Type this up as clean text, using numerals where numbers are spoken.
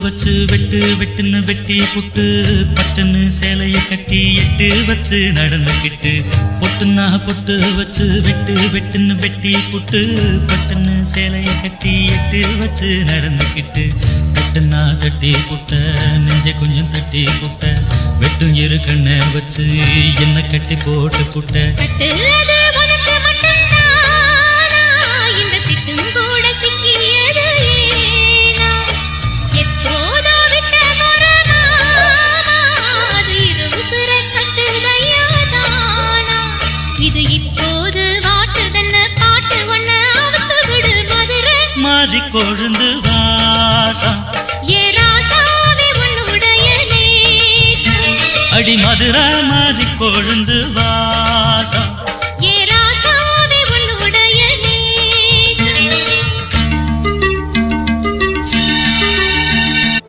வச்சு வெட்டு வெட்டுன்னு வெட்டி புட்டு பட்டுன்னு சேலைய கட்டி எட்டு வச்சு நடந்துக்கிட்டு பொட்டுன்னா பொட்டு வச்சு வெட்டு வெட்டுன்னு வெட்டி புட்டு பட்டுன்னு சேலைய கட்டி எட்டு வச்சு நடந்துக்கிட்டு கட்டுன்னா கட்டி புட்ட நெஞ்ச கொஞ்சம் தட்டி புட்ட வெட்டும் இரு கண்ணை வச்சு என்ன கட்டி போட்டு புட்ட மாறி கொழுந்து வாசம் அடி மதுரா மாறி கொழுந்து வாசம்